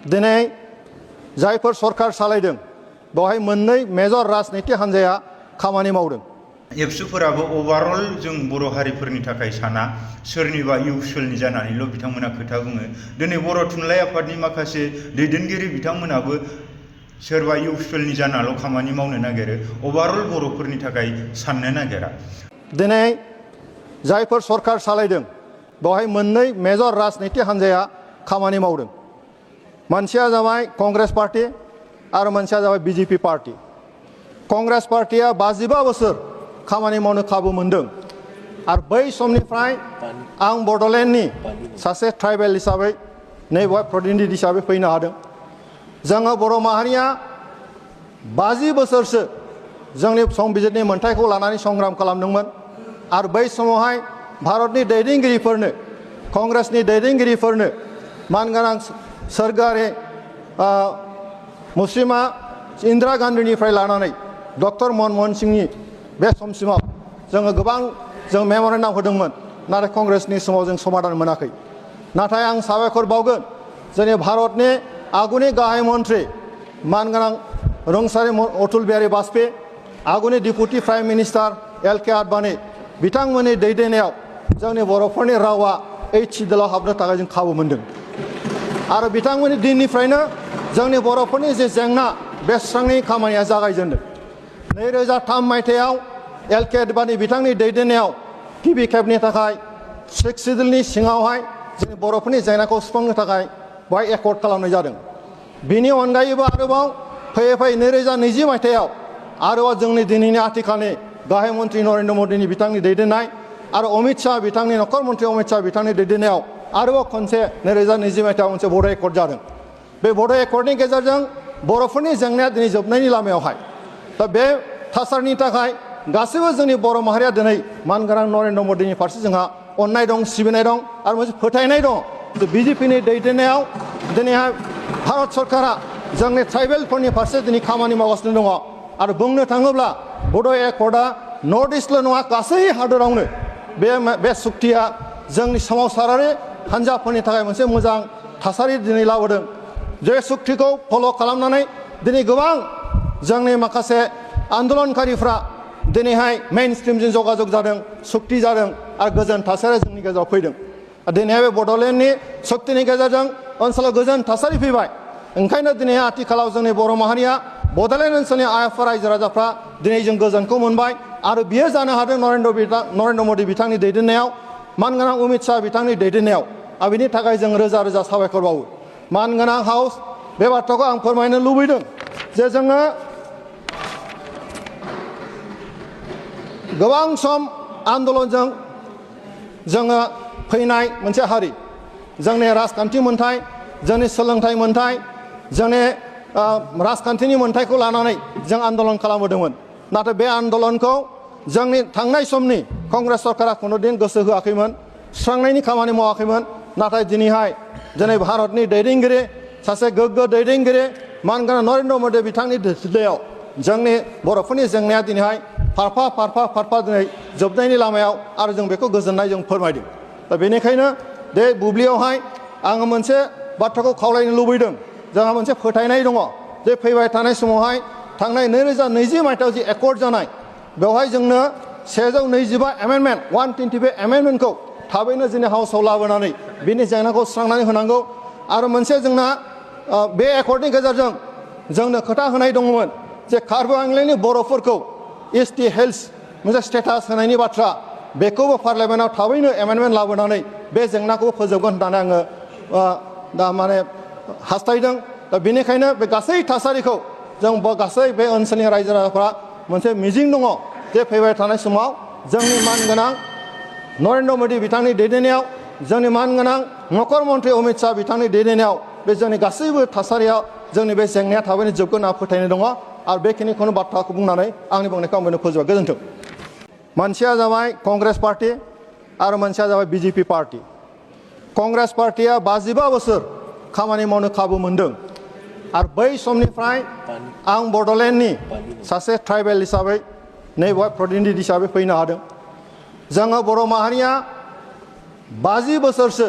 दिनै जायफोर सरकार सालायदों बेवहाय मोननै मेजर राजनीति हान्जाया खामानि मावदों। एबसुफोराबो ओभारअल जों बर' हारिफोरनि थाखाय साना सोरनिबा इउसुवेलनि जानानैल' बिथांमोना खोथा बुङो। दिनै बर' थुनलाइ आफादनि माखासे दैदेनगिरि बिथांमोनाबो सोरबा इउसुवेलनि जानाल' खामानि मावनो नागिरो, ओभारअल बर'फोरनि थाखाय साननो नागिरा। दिनै जायफोर सरकार सालायदों बेवहाय मोननै मेजर राजनीति हान्जाया खामानि मावदों। मोनसेया जाबाय कंग्रेस पार्टी आरो मोनसेया जाबाय बीजेपी पार्टी। कंग्रेस पार्टीया 55 बोसोर खामानि मावनो खाबु मोनदों आरो बै समनिफ्राय आं बड'लेण्डनि सासे ट्राइबेल हिसाबै नैबेवहाय प्रतिनिधि हिसाबै फैनो हादों। जोङो बर' माहारिया 50 बोसोरसो जोंनि संबिजिरनि मोन्थायखौ लानानै संग्राम खालामदोंमोन आरो बै समावहाय भारतनि दैदेनगिरिफोरनो, कंग्रेसनि दैदेनगिरिफोरनो मानगोनां सोरगोआरि मुस्लिमा इन्दिरा गान्धीनिफ्राय लानानै डक्टर मनमोहन सिंहनि बे समसिमाव जोङो गोबां जों मेम'रेन्डाम होदोंमोन, नाथाय कंग्रेसनि समाव जों समाधान मोनाखै। नाथाय आं साबायखर बावगोन जोंनि भारतनि आगुनि गाहाय मन्त्रि मानगोनां रुंसारि अटल बिहारी वाजपेयी, आगुनि deputy prime minister LK Advani बिथांमोननि दैदेननायाव जोंनि बर'फोरनि रावा 8 सिडुलाव हाबनो थाखाय जों खाबु मोनदों आरो बिथांमोननि दिननिफ्रायनो जोंनि बर'फोरनि जे जेंना बे सुस्रांनायनि खामानिया जागायजेनदों। 2003 मायथाइयाव LK आडवाणी बिथांनि दैदेननायाव गिबि खेबनि थाखाय 6 सिडुलनि सिङावहाय जोंनि बर'फोरनि जेंनाखौ सुफुंनो थाखाय बेवहाय एकर्ड खालामनाय जादों। बिनि अनगायैबो आरोबाव फैयै फैयै 2020 मायथाइयाव आरोबाव जोंनि दिनैनि आथिखालनि गाहाय मन्त्रि नरेन्द्र मदिनि बिथांनि दैदेननाय आरो अमित शाह बिथांनि नखर मन्त्रि अमित शाह बिथांनि दैदेननायाव आरोबाव खनसे 2020 मायथाइयाव मोनसे बड' एकर्ड जादों। बे बड' एकर्डनि गेजेरजों बर'फोरनि जेंनाया दिनै जोबनायनि लामायावहाय। दा बे थासारिनि थाखाय गासैबो जोंनि बर' माहारिया दिनै मानगोनां नरेन्द्र मदिनि फारसे जोंहा अननाय दं, सिबिनाय दं आरो मोनसे फोथायनाय दं जे BJPनि दैदेननायाव दिनैहाय भारत सरकारा जोंनि ट्राइबेलफोरनि फारसे दिनै खामानि मावगासिनो दङ आरो बुंनो थाङोब्ला बड' एकर्डआ नर्थ इस्टल' नङा गासै हादरावनो बे सुक्तिया जोंनि सोमावसारारि हान्जाफोरनि थाखाय मोनसे मोजां थासारि दिनै लाबोदों। जे सुक्तिखौ फल' खालामनानै दिनै गोबां जोंनि माखासे आन्दलनकारिफ्रा दिनैहाय मेइन स्ट्रिमजों जगाजग जादों, सुक्ति जादों आरो गोजोन थासारिया जोंनि गेजेराव फैदों। दिनैहाय बे बड'लेण्डनि सुक्तिनि गेजेरजों ओनसोलाव गोजोन थासारि फैबाय। ओंखायनो दिनै आथिखालाव जोंनि बर' माहारिया बड'लेण्ड ओनसोलनि आइएफआ रायजो राजाफ्रा दिनै जों गोजोनखौ मोनबाय आरो बियो जानो हादों नरेन्द्र मदि बिथांनि दैदेननायाव, मानगोनां अमित शाह बिथांनि दैदेननायाव। आरो बिनि थाखाय जों रोजा रोजा साबायखर बावो। मानगोनां हाउस बे बाथ्राखौ आं फोरमायनो लुबैदों जे जोङो गोबां सम आन्दलनजों जोङो फैनाय मोनसे हारि। जोंनि राजखान्थि मोन्थाय, जोंनि सोलोंथाइ मोन्थाय, जोंनि राजखान्थिनि मोन्थायखौ लानानै जों आन्दलन खालामबोदोंमोन। नाथाय बे आन्दलनखौ जोंनि थांनाय समनि कंग्रेस सरकारा खुनुदिन गोसो होआखैमोन, सुस्रांनायनि खामानि मावाखैमोन। नाथाय दिनै भारतनि दैदेनगिरि, सासे गोग्गो दैदेनगिरि मानगोनां नरेन्द्र मदि बिथांनि दैदेननायाव जोंनि बर'फोरनि जेंनाया दिनैहाय फारफा दिनै जोबनायनि लामायाव आरो जों बेखौ गोजोननाय जों फोरमायदों। दा बेनिखायनो बे बुब्लियावहाय आङो मोनसे बाथ्राखौ खावलायनो लुबैदों। जोंहा मोनसे फोथायनाय दङ जे फैबाय थानाय समावहाय थांनाय 2020 मायथाइयाव जि एकर्ड जानाय बेवहाय जोंनो 125 एमेन्डमेन्ट 125 एमेन्डमेन्टखौ थाबैनो जोंनि हाउसआव लाबोनानै बिनि जेंनाखौ सुस्रांनानै होनांगौ। आरो मोनसे जोंना बे एकर्डनि गेजेरजों जोंनो खोथा होनाय दङमोन जे कार्बि आंलंनि बर'फोरखौ ST हेल्थ मोनसे स्टेटास होनायनि बाथ्रा, बेखौबो पार्लियामेन्टआव थाबैनो एमेन्डमेन्ट लाबोनानै बे जेंनाखौ फोजोबगोन होननानै आङो दा माने हास्थायदों। दा बेनिखायनो बे गासै थासारिखौ जों गासै बे ओनसोलनि रायजो राजाफ्रा मोनसे मिजिं दङ जे फैबाय थानाय समाव जोंनि मानगोनां नरेन्द्र मदि बिथांनि दैदेननायाव, जोंनि मानगोनां नखर मन्त्रि अमित शाह बिथांनि दैदेननायाव बे जोंनि गासैबो थासारियाव जोंनि बे जेंनाया थाबैनो जोबगोन होनना फोथायनाय दङ। आरो बेखिनिखौनो बाथ्राखौ बुंनानै आंनि बुंनायखौ आं बेनो फोजोबबाय। गोजोन्थों। मोनसेया जाबाय कंग्रेस पार्टी आरो मोनसेया जाबाय BJP पार्टी। कंग्रेस पार्टीया 55 बोसोर खामानि मावनो खाबु मोनदों आरो बै समनिफ्राय आं बड'लेण्डनि सासे ट्राइबेल हिसाबै नैबेवहाय प्रतिनिधि हिसाबै फैनो हादों। जोङो बर' माहारिया 50 बोसोरसो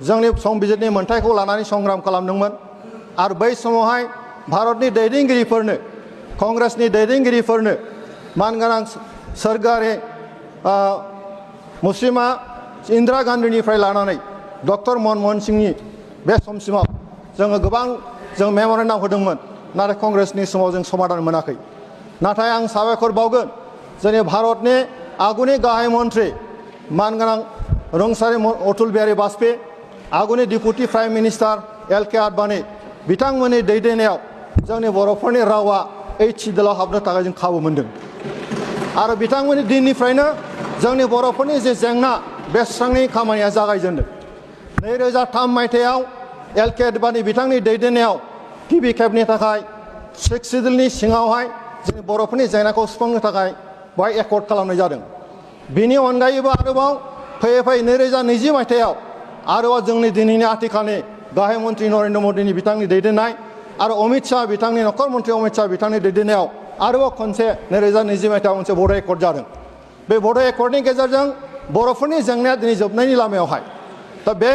जोंनि संबिजिरनि मोन्थायखौ लानानै संग्राम खालामदोंमोन आरो बै समावहाय भारतनि दैदेनगिरिफोरनो कंग्रेसनि दैदेनगिरिफोरनो मानगोनां सोरगोआरि मुस्लिमा इन्दिरा गान्धीनिफ्राय लानानै डक्टर मनमोहन सिंहनि बे समसिमाव जोङो गोबां जों मेम'रेन्डाम होदोंमोन नाथाय कंग्रेसनि समाव जों समाधान मोनाखै नाथाय आं साबायखर बावगोन जोंनि भारतनि आगुनि गाहाय मन्त्रि मानगोनां रुंसारि अटल बिहारी वाजपेयी आगुनि deputy prime minister LK. Advani बिथांमोननि दैदेननायाव जोंनि बर'फोरनि रावा HCDLआव हाबनो थाखाय जों खाबु मोनदों आरो बिथांमोननि दिननिफ्रायनो जोंनि बर'फोरनि जे जेंना बे सुस्रांनायनि खामानिया जागायजेनदों 2003 मायथाइयाव एल.के. आडवाणी बिथांनि दैदेननायाव गिबि खेबनि थाखाय HCDLनि सिङावहाय जोंनि बर'फोरनि जेंनाखौ सुफुंनो थाखाय बेवहाय एकर्ड खालामनाय जादों बिनि अनगायैबो आरोबाव फैयै फैयै 2020 मायथाइयाव आरोबाव जोंनि दिनैनि आथिखालनि गाहाय मन्त्रि नरेन्द्र मदिनि बिथांनि दैदेननाय आरो अमित शाह बिथांनि नखर मन्त्रि अमित शाह बिथांनि दैदेननायाव आरोबाव खनसे 2020 मायथाइयाव मोनसे बड' एकर्ड जादों बे बड' एकर्डनि गेजेरजों बर'फोरनि जेंनाया दिनै जोबनायनि लामायावहाय दा बे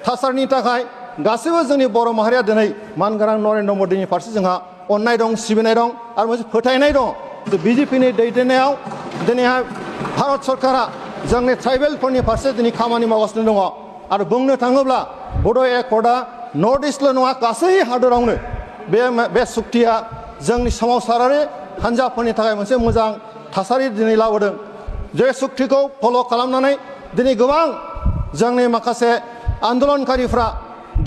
थासारिनि थाखाय गासैबो जोंनि बर' माहारिया दिनै मानगोनां नरेन्द्र मदिनि फारसे जोंहा अननाय दं सिबिनाय दं आरो मोनसे फोथायनाय दं जे BJPनि दैदेननायाव दिनैहाय भारत सरकारा जोंनि ट्राइबेलफोरनि फारसे दिनै खामानि मावगासिनो दङ आरो बुंनो थाङोब्ला बड' एकर्डआ नर्थ इस्टल' नङा गासै हादरावनो बे सुक्तिया जोंनि सोमावसारारि हान्जाफोरनि थाखाय मोनसे मोजां थासारि दिनै लाबोदों जे सुक्तिखौ फल' खालामनानै दिनै गोबां जोंनि माखासे आन्दलनकारिफ्रा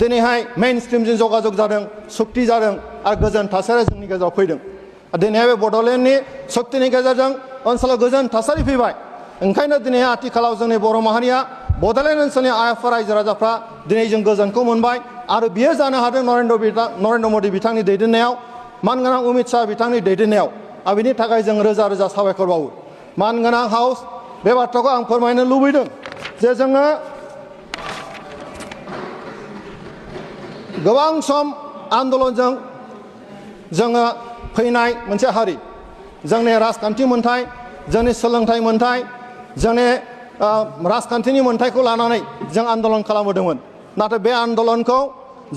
दिनैहाय मेइन स्ट्रिमजों जगाजग जादों सुक्ति जादों आरो गोजोन थासारिया जोंनि गेजेराव फैदों दिनैहाय बे बड'लेण्डनि सुक्तिनि गेजेरजों ओनसोलाव गोजोन थासारि फैबाय ओंखायनो दिनै आथिखालाव जोंनि बर' माहारिया बड'लेण्ड ओनसोलनि आइएफआ रायजो राजाफ्रा दिनै जों गोजोनखौ मोनबाय आरो बियो जानो हादों नरेन्द्र मदि बिथांनि दैदेननायाव मानगोनां अमित शाह बिथांनि दैदेननायाव आरो बिनि थाखाय जों रोजा रोजा साबायखर बावो मानगोनां हाउस बे बाथ्राखौ आं फोरमायनो लुबैदों जे जोङो गोबां सम आन्दलनजों जोङो फैनाय मोनसे हारि जोंनि राजखान्थि मोन्थाय जोंनि सोलोंथाइ मोन्थाय जोंनि राजखान्थिनि मोन्थायखौ लानानै जों आन्दलन खालामबोदोंमोन नाथाय बे आन्दलनखौ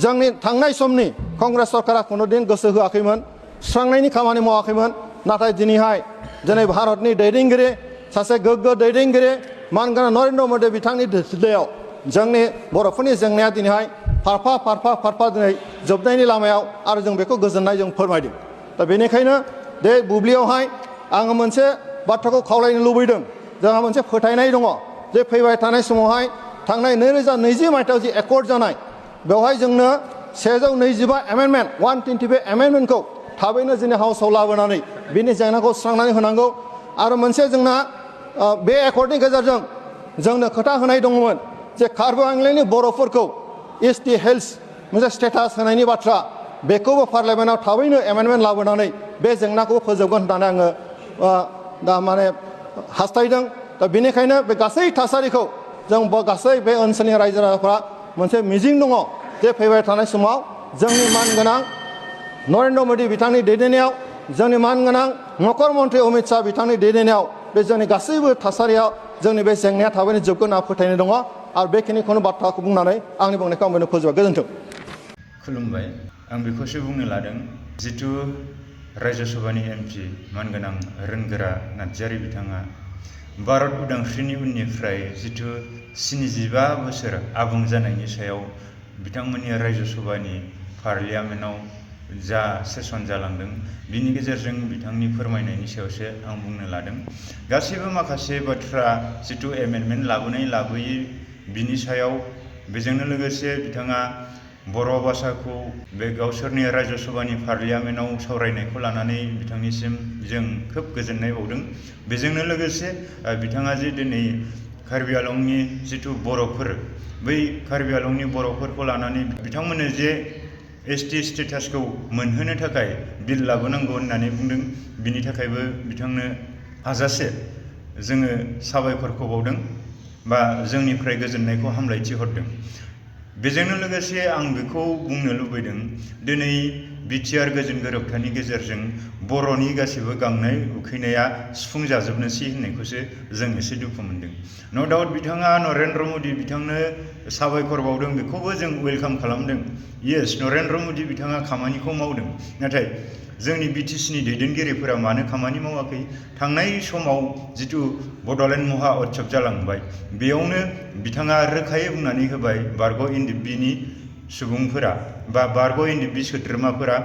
जोंनि थांनाय समनि कंग्रेस सरकारा खुनु दिन गोसो होआखैमोन सुस्रांनायनि खामानि मावाखैमोन नाथाय दिनै भारतनि दैदेनगिरि सासे गोग्गो दैदेनगिरि मानगोनां नरेन्द्र मदि बिथांनि दैदेननायाव जोंनि बर'फोरनि जेंनाया दिनैहाय फारफा दिनै जोबनायनि लामायाव आरो जों बेखौ गोजोननाय जों फोरमायदों दा बेनिखायनो बे बुब्लियावहाय आङो मोनसे बाथ्राखौ खावलायनो लुबैदों जोंहा मोनसे फोथायनाय दङ जे फैबाय थानाय समावहाय थांनाय 2020 मायथाइयाव जि एकर्ड जानाय बेवहाय जोंनो 125 एमेन्डमेन्ट 125 एमेन्डमेन्टखौ थाबैनो जोंनि हाउसआव लाबोनानै बिनि जेंनाखौ सुस्रांनानै होनांगौ आरो मोनसे जोंना बे एकर्डनि गेजेरजों जोंनो खोथा होनाय दङमोन जे कार्बि आंलंनि बर'फोरखौ ST हेल्थ मोनसे स्टेटास होनायनि बाथ्रा बेखौबो पार्लियामेन्टआव थाबैनो एमेन्डमेन्ट लाबोनानै बे जेंनाखौ फोजोबगोन होननानै आङो दा माने हास्थायदों दा बेनिखायनो बे गासै थासारिखौ जों गासै बे ओनसोलनि रायजो राजाफ्रा मोनसे मिजिं दङ जे फैबाय थानाय समाव जोंनि मानगोनां नरेन्द्र मदि बिथांनि दैदेननायाव जोंनि मानगोनां नखर मन्त्रि अमित शाह बिथांनि दैदेननायाव बे जोंनि गासैबो थासारियाव जोंनि बे जेंनाया थाबैनो जोबगोन होनना फोथायनाय दङ आरो बेखिनिखौनो बाथ्राखौ बुंनानै आंनि बुंनायखौ आं बेनो फोजोबबाय गोजोन्थों खुलुमबाय आं बेखौसो बुंनो लादों जिथु रायजो सभानि MP मानगोनां रोंगोरा नार्जारि बिथाङा भारत उदांस्रिनि उननिफ्राय जिथु 75 बोसोर आबुं जानायनि सायाव बिथांमोननि रायजो सभानि पार्लियामेन्टआव जा सेसन जालांदों बिनि गेजेरजों बिथांनि फोरमायनायनि सायावसो आं बुंनो लादों गासैबो माखासे बाथ्रा जिथु एमेन्डमेन्ट लाबोयै बिनि सायाव बेजोंनो लोगोसे बिथाङा बर' भाषाखौ बे गावसोरनि रायजो सभानि पार्लियामेन्टआव सावरायनायखौ लानानै बिथांनिसिम जों खोब गोजोननाय बावदों बेजोंनो लोगोसे बिथाङा जे दिनै कार्बि आंलंनि जिथु बर'फोर बै कार्बि आंलंनि बर'फोरखौ लानानै बिथांमोननो जे ST स्टेटासखौ मोनहोनो थाखाय बिल लाबोनांगौ होननानै बुंदों बिनि थाखायबो बिथांनो हाजासे जोङो साबायखरखौ बावदों बा जोंनिफ्राय गोजोननायखौ हामलायथि हरदों बेजोंनो लोगोसे आं बेखौ बुंनो लुबैदों दिनै BTR गोजोन गोरोबथानि गेजेरजों बर'नि गासैबो गांनाय उखैनाया सुफुंजाजोबनोसै होननायखौसो जों एसे दुखु मोनदों। नो डाउट बिथाङा नरेन्द्र मदि बिथांनो साबायखर बावदों, बेखौबो जों वेलकाम खालामदों। येस, नरेन्द्र मदि बिथाङा खामानिखौ मावदों, नाथाय जोंनि BTCनि दैदेनगिरिफोरा मानो खामानि मावाखै? थांनाय समाव जिथु बड'लेण्ड महा उत्सब जालांबाय, बेयावनो बिथाङा रोखायै बुंनानै होबाय बारग' NDPनि सुबुंफोरा बा बारग' NDP सोद्रोमाफोरा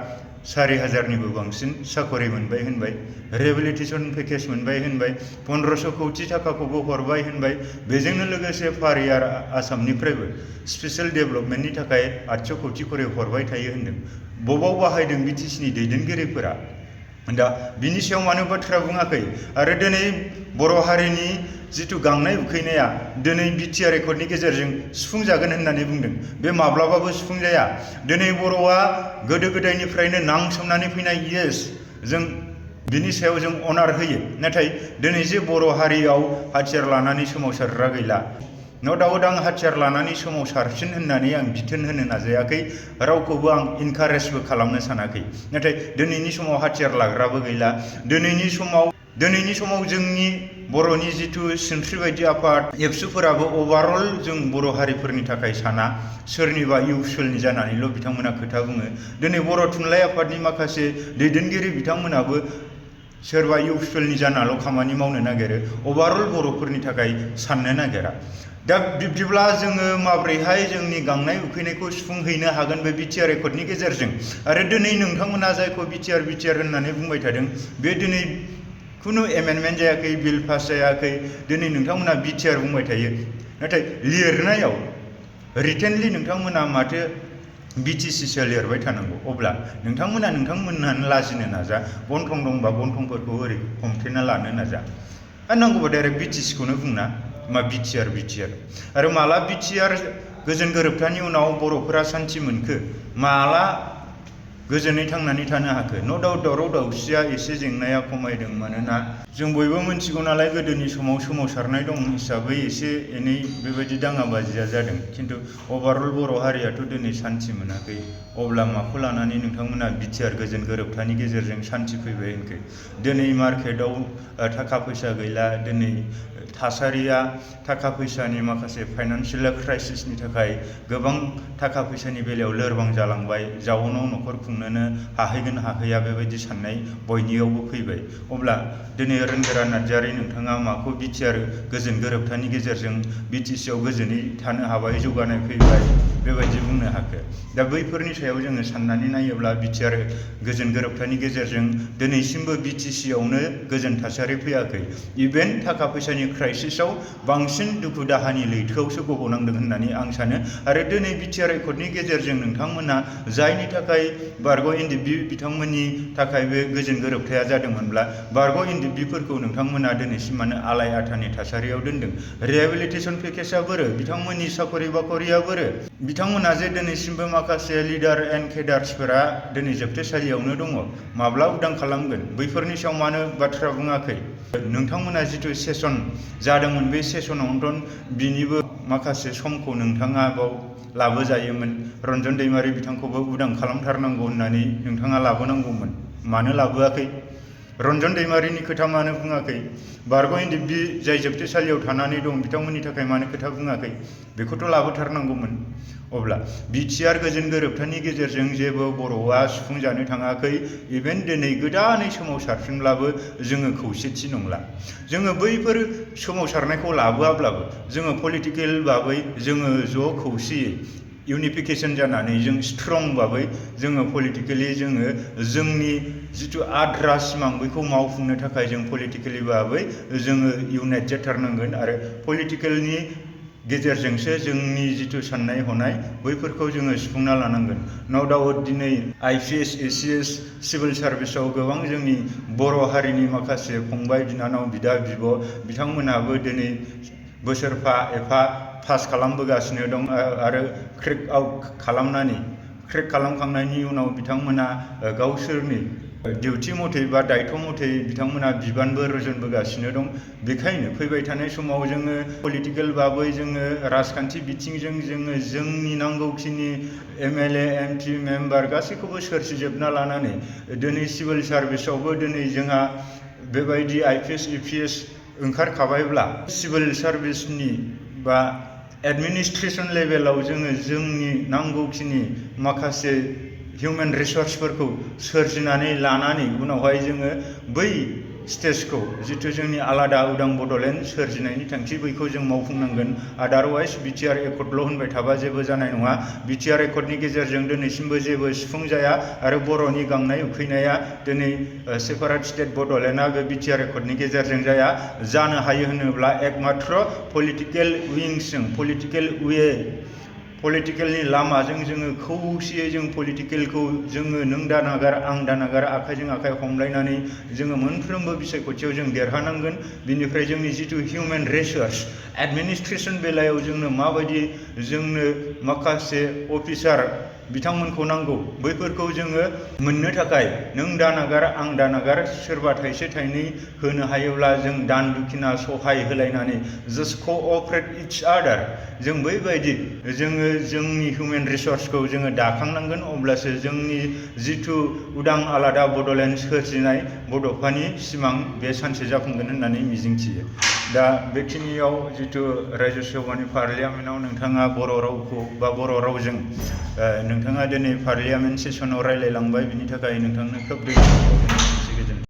4,000निबो बांसिन साकरि मोनबाय होनबाय, रिहेबिलिटेसन पेकेज मोनबाय होनबाय, 1500 कौटि थाखाखौबो हरबाय होनबाय। बेजोंनो लोगोसे फारियार आसामनिफ्रायबो स्पेशेल डेभेलपमेन्टनि थाखाय 800 कौटि खरि हरबाय थायो होनदों। बबाव बाहायदों BTCनि दैदेनगिरिफोरा? दा बिनि सायाव मानो बाथ्रा बुङाखै? आरो दिनै बर' हारिनि जिथु गांनाय उखैनाया दिनै BTR एकर्डनि गेजेरजों सुफुंजागोन होननानै बुंदों, बे माब्लाबाबो सुफुंजाया। दिनै बर'आ गोदो गोदायनिफ्रायनो नांसोमनानै फैनाय, येस जों बिनि सायाव जों अनार होयो, नाथाय दिनै जे बर' हारियाव हाथियार लानानै सोमावसारग्रा गैला। नो डाउट आं हाथियार लानानै सोमावसारसिन होननानै आं बिथोन होनो नाजायाखै, रावखौबो आं इनकारेजबो खालामनो सानाखै, नाथाय दिनैनि समाव हाथियार लाग्राबो गैला। दिनैनि समाव जोंनि बर'नि जिथु सिनस्रि बायदि आफाद एबसुफोराबो अभारअल जों बर' हारिफोरनि थाखाय साना, सोरनिबा इउसुवेलनि जानानैल' बिथांमोना खोथा बुङो। दिनै बर' थुनलाइ आफादनि माखासे दैदेनगिरि बिथांमोनाबो सोरबा इउसुवेलनि जानाल' खामानि मावनो नागिरो, अभारअल बर'फोरनि थाखाय साननो नागिरा। दा बिब्दिब्ला जोङो माब्रैहाय जोंनि गांनाय उखैनायखौ सुफुंहैनो हागोन बे BTR एकर्डनि गेजेरजों? आरो दिनै नोंथांमोना जायखौ BTR होननानै बुंबाय थादों, बे दिनै खुनु एमेन्डमेन्ट जायाखै, बिल पास जायाखै। दिनै नोंथांमोना BTR बुंबाय थायो, नाथाय लिरनायाव रिटेनलि नोंथांमोना माथो BTCसो लिरबाय थानांगौ। अब्ला नोंथांमोनानो लाजिनो नाजा, गन्थं दंबा गन्थंफोरखौ ओरै हमथेना लानो नाजा। आरो नांगौबा डाइरेक्ट BTCखौनो बुंना मा BTR आरो माला BTR गोजोन गोरोबथानि उनाव बर'फोरा सान्थि मोनखो? माला गोजोनै थांनानै थानो हाखो? नो डाउट दावराव दावसिया एसे जेंनाया खमायदों, मानोना जों बयबो मिथिगौ नालाय गोदोनि समाव सोमावसारनाय दं हिसाबै एसे एनै बेबायदि दाङाबाजिया जादों, खिन्थु अभारअल बर' हारियाथ' दिनै सान्थि मोनाखै। अब्ला माखौ लानानै नोंथांमोना BTR गोजोन गोरोबथानि गेजेरजों सान्थि फैबाय होनखो? दिनै मार्केटआव थाखा फैसा गैला, दिनै थासारिया थाखा फैसानि माखासे फाइनान्सियेल क्राइसिसनि थाखाय गोबां थाखा फैसानि बेलायाव लोरबां जालांबाय, जाउनाव न'खर खुंनोनो हाहैगोन हाहैया बेबायदि साननाय बयनियावबो फैबाय। अब्ला दिनै रन्जना नार्जारि, नोंथाङा माखौ BTR गोजोन गोरोबथानि गेजेरजों BTCआव गोजोनै थानो हाबाय, जौगानाय फैबाय बेबायदि बुंनो हाखो? दा बैफोरनि सायाव जोङो साननानै नायोब्ला BTR गोजोन गोरोबथानि गेजेरजों दिनैसिमबो BTCआवनो गोजोन थासारि फैयाखै। इभेन थाखा फैसानि क्राइसिसआव बांसिन दुखु दाहानि लैथोआवसो गब'नांदों होननानै आं सानो। आरो दिनै BTR एकर्डनि गेजेरजों नोंथांमोना जायनि थाखाय बारग' NDP बिथांमोननि थाखाय बे गोजोन गोरोबथाया जादोंमोनब्ला, बारग' NDPफोरखौ नोंथांमोना दिनैसिम मानो आलाय आथानि थासारियाव दोनदों? रिहेबिलिटेसन पेकेजआ बोरो? बिथांमोननि साकरि बाकरिया बोरो? बिथांमोना जे दिनैसिमबो माखासे लिडार एन्ड केडार्सफोरा दिनै जोबथेसालियावनो दङ, माब्ला उदां खालामगोन? बैफोरनि सायाव मानो बाथ्रा बुङाखै? नोंथांमोना जिथु सेसन जादोंमोन, बे सेसनावनोथ' बिनिबो माखासे समखौ नोंथाङा बाव लाबोजायोमोन। रन्जन दैमारि बिथांखौबो उदां खालामथारनांगौ होननानै नोंथाङा लाबोनांगौमोन, मानो लाबोआखै? रन्जन दैमारिनि खोथा मानो बुङाखै? बारग' NDP जाय जोबथेसालियाव थानानै दं, बिथांमोननि थाखाय मानो खोथा बुङाखै? बेखौथ' लाबोथारनांगौमोन। अब्ला BTR गोजोन गोरोबथानि गेजेरजों जेबो बर'आ सुफुंजानो थाङाखै। इभेन दिनै गोदानै सोमावसारफिनब्लाबो जोङो खौसेथि नंला। जोङो बैफोर सोमावसारनायखौ लाबोआब्लाबो जोङो पलिटिकेल भाबै जोङो ज' खौसेयै इउनिफिकेसन जानानै जों स्ट्रं भाबै जोङो पलिटिकेलि जोङो जोंनि जिथु आद्रा सिमां बैखौ मावफुंनो थाखाय जों पलिटिकेलि भाबै जोङो इउनाइट जाथारनांगोन। आरो पलिटिकेलनि गेजेरजोंसो जोंनि जिथु साननाय हनाय बैफोरखौ जोङो सुफुंना लानांगोन। नो डाउट दिनै IPS ACS सिभिल सार्भिसाव गोबां जोंनि बर' हारिनि माखासे फंबाय बिनानाव बिदा बिब' बिथांमोनाबो दिनै बोसोरफा एफा पास खालामबोगासिनो दं। आरो क्रेक खालामखांनायनि उनाव बिथांमोना गावसोरनि डिउटि मथै बा दायथ' मथै बिथांमोना बिबानबो रुजुनबोगासिनो दं। बेखायनो फैबाय थानाय समाव जोङो पलिटिकेल बाबै जोङो राजखान्थि बिथिंजों जोङो जोंनि नांगौखिनि MLA MP मेम्बार गासैखौबो सोरजिजोबना लानानै दिनै सिभिल सार्भिसावबो दिनै जोंहा बेबायदि IPS EPS ओंखारखाबायब्ला सिभिल सार्भिसनि बा एडमिनिस्ट्रेसन लेभेलाव जोङो जोंनि नांगौखिनि माखासे हिउमेन रिसर्सफोरखौ सोरजिनानै लानानै उनावहाय जोङो बै स्टेजखौ जिथु जोंनि आलादा उदां बड'लेण्ड सोरजिनायनि थांखि बैखौ जों मावफुंनांगोन। आदारवाइज BTR एकर्डल' होनबाय थाबा जेबो जानाय नङा। BTR एकर्डनि गेजेरजों दिनैसिमबो जेबो सिफुं जाया आरो बर'नि गांनाय उखैनाया दिनै सेपारेट स्टेट बड'लेण्डआ बे BTR एकर्डनि गेजेरजों जाया। जानो हायो होनोब्ला एकमात्र पलिटिकेल उइंसजों पलिटिकेलनि लामाजों जोङो खौसेयै जों पलिटिकेलखौ जोङो नों दा नागार आं दा नागार आखाइजों आखाइ हमलायनानै जोङो मोनफ्रोमबो बिसायख'थियाव जों देरहानांगोन। बिनिफ्राय जोंनि जिथु हिउमेन रिसर्स एडमिनिस्ट्रेसन बेलायाव जोंनो माबायदि जोंनो माखासे अफिसार बिथांमोनखौ नांगौ बैफोरखौ जोङो मोननो थाखाय नों दा नागार आं दा नागार सोरबा थाइसे थाइनै होनो हायोब्ला जों दान दुखिना सहाय होलायनानै जास्ट क'अपारेट इच आदार जों बैबायदि जोङो जोंनि हिउमेन रिसर्सखौ जोङो दाखांनांगोन। अब्लासो जोंनि जिथु उदां आलादा बड'लेण्ड सोरजिनाय बड'फानि सिमां बे सानसे जाफुंगोन होननानै मिजिंथियो। दा बेखिनियाव जिथु रायजो सभानि पार्लियामेन्टआव नोंथाङा बर' रावखौ बा बर' रावजों नोंथाङा दिनै पार्लियामेन्ट सेसनाव रायलायलांबाय बिनि थाखाय नोंथांनो खोब